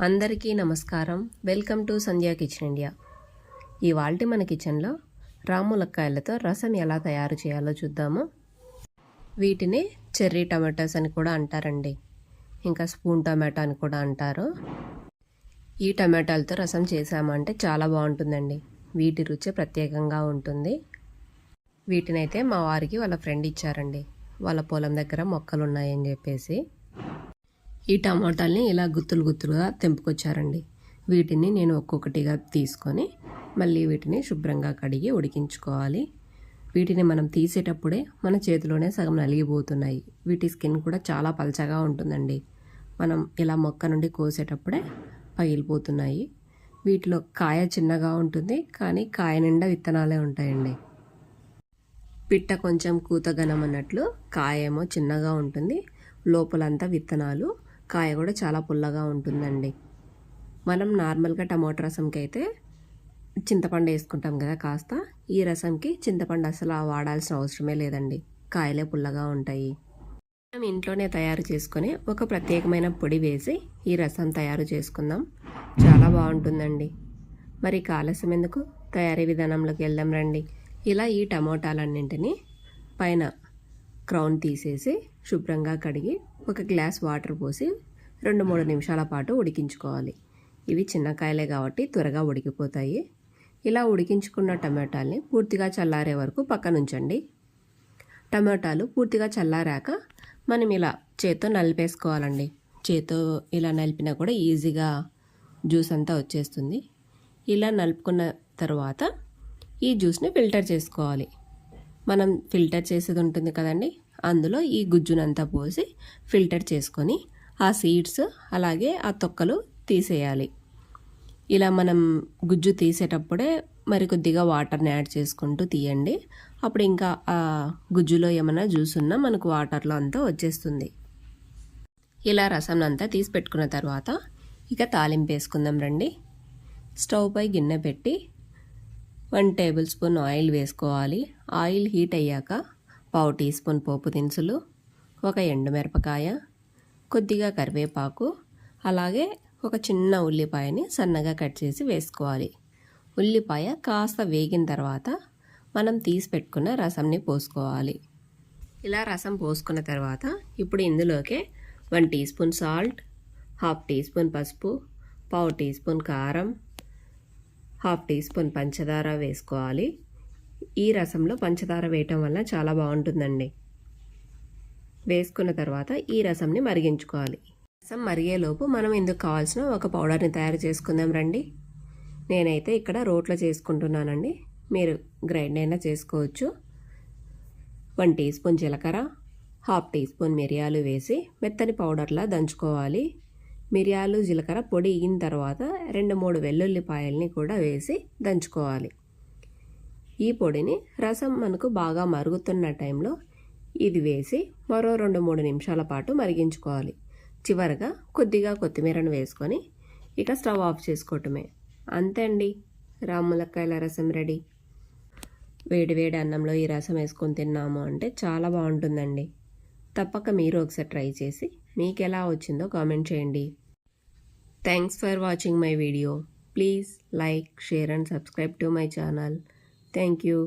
అందరికీ నమస్కారం. Welcome to Sandhya kitchen India. ఇవాల్టి మన కిచెన్లో రాములక్కాయలతో రసం ఎలా తయారు చేయాలో చూద్దాము. వీటిని చెర్రీ టమాటోస్ అని కూడా అంటారండి, ఇంకా స్పూన్ టమాటో అని కూడా అంటారు. ఈ టమాటాలతో రసం చేసామంటే చాలా బాగుంటుందండి. వీటి రుచి ప్రత్యేకంగా ఉంటుంది. వీటినైతే మా వారికి వాళ్ళ ఫ్రెండ్ ఇచ్చారండి, వాళ్ళ పొలం దగ్గర మొక్కలు ఉన్నాయని చెప్పేసి. ఈ టమాటాలని ఇలా గుత్తులుగా తెంపుకొచ్చారండి. వీటిని నేను ఒక్కొక్కటిగా తీసుకొని మళ్ళీ వీటిని శుభ్రంగా కడిగి ఉడికించుకోవాలి. వీటిని మనం తీసేటప్పుడే మన చేతిలోనే సగం నలిగిపోతున్నాయి. వీటి స్కిన్ కూడా చాలా పల్చగా ఉంటుందండి. మనం ఇలా మొక్క నుండి కోసేటప్పుడే పగిలిపోతున్నాయి. వీటిలో కాయ చిన్నగా ఉంటుంది, కానీ కాయ నిండా విత్తనాలే ఉంటాయండి. పిట్ట కొంచెం కూతగనం అన్నట్లు కాయ ఏమో చిన్నగా ఉంటుంది, లోపలంతా విత్తనాలు. కాయ కూడా చాలా పుల్లగా ఉంటుందండి. మనం నార్మల్గా టమాటో రసంకి అయితే చింతపండు వేసుకుంటాం కదా కాస్త. ఈ రసంకి చింతపండు అసలు వాడాల్సిన అవసరమే లేదండి, కాయలే పుల్లగా ఉంటాయి. మనం ఇంట్లోనే తయారు చేసుకొని ఒక ప్రత్యేకమైన పొడి వేసి ఈ రసం తయారు చేసుకుందాం. చాలా బాగుంటుందండి. మరి ఆలస్యం ఎందుకు, తయారీ విధానంలోకి వెళ్దాం రండి. ఇలా ఈ టమోటాలన్నింటినీ పైన క్రౌన్ తీసేసి శుభ్రంగా కడిగి ఒక గ్లాస్ వాటర్ పోసి 2-3 నిమిషాల పాటు ఉడికించుకోవాలి. ఇవి చిన్న కాయలే కాబట్టి త్వరగా ఉడికిపోతాయి. ఇలా ఉడికించుకున్న టమాటాలని పూర్తిగా చల్లారే వరకు పక్కనుంచండి. టమాటాలు పూర్తిగా చల్లారాక మనం ఇలా చేత్తో నలిపేసుకోవాలండి. చేత్తో ఇలా నలిపినా కూడా ఈజీగా జ్యూస్ అంతా వచ్చేస్తుంది. ఇలా నలుపుకున్న తర్వాత ఈ జ్యూస్ని ఫిల్టర్ చేసుకోవాలి. మనం ఫిల్టర్ చేసేది ఉంటుంది కదండి, అందులో ఈ గుజ్జునంతా పోసి ఫిల్టర్ చేసుకొని ఆ సీడ్స్ అలాగే ఆ తొక్కలు తీసేయాలి. ఇలా మనం గుజ్జు తీసేటప్పుడే మరి కొద్దిగా వాటర్ని యాడ్ చేసుకుంటూ తీయండి. అప్పుడు ఇంకా ఆ గుజ్జులో ఏమైనా జ్యూస్ ఉన్నా మనకు వాటర్లో అంతా వచ్చేస్తుంది. ఇలా రసం అంతా తీసి పెట్టుకున్న తర్వాత ఇక తాలింపు వేసుకుందాం రండి. స్టవ్ పై గిన్నె పెట్టి 1 టేబుల్ స్పూన్ ఆయిల్ వేసుకోవాలి. ఆయిల్ హీట్ అయ్యాక 1/2 టీ స్పూన్ పోపు దినుసులు, ఒక ఎండుమిరపకాయ, కొద్దిగా కరివేపాకు, అలాగే ఒక చిన్న ఉల్లిపాయని సన్నగా కట్ చేసి వేసుకోవాలి. ఉల్లిపాయ కాస్త వేగిన తర్వాత మనం తీసి పెట్టుకున్న రసంని పోసుకోవాలి. ఇలా రసం పోసుకున్న తర్వాత ఇప్పుడు ఇందులోకే 1 teaspoon salt, 1/2 teaspoon పసుపు, 1/2 టీ స్పూన్ కారం, 1/2 టీ స్పూన్ పంచదార వేసుకోవాలి. ఈ రసంలో పంచదార వేయటం వల్ల చాలా బాగుంటుందండి. వేసుకున్న తర్వాత ఈ రసంని మరిగించుకోవాలి. రసం మరిగేలోపు మనం ఇందుకు కావాల్సిన ఒక పౌడర్ని తయారు చేసుకుందాం రండి. నేనైతే ఇక్కడ రోట్లో చేసుకుంటున్నానండి, మీరు గ్రైండ్ అయినా చేసుకోవచ్చు. 1 టీ స్పూన్ జీలకర్ర, 1/2 టీ స్పూన్ మిరియాలు వేసి మెత్తని పౌడర్లా దంచుకోవాలి. మిరియాలు జీలకర్ర పొడి అయిన తర్వాత 2-3 వెల్లుల్లిపాయల్ని కూడా వేసి దంచుకోవాలి. ఈ పొడిని రసం మనకు బాగా మరుగుతున్న టైంలో ఇది వేసి మరో 2-3 నిమిషాల పాటు మరిగించుకోవాలి. చివరగా కొద్దిగా కొత్తిమీరను వేసుకొని ఇక స్టవ్ ఆఫ్ చేసుకోవటమే. అంతే అండి, రాములక్కాయల రసం రెడీ. వేడివేడి అన్నంలో ఈ రసం వేసుకొని తిన్నాము అంటే చాలా బాగుంటుందండి. తప్పక మీరు ఒకసారి ట్రై చేసి మీకు ఎలా వచ్చిందో కామెంట్ చేయండి. Thanks for watching my video. Please like, share and subscribe to my channel. Thank you.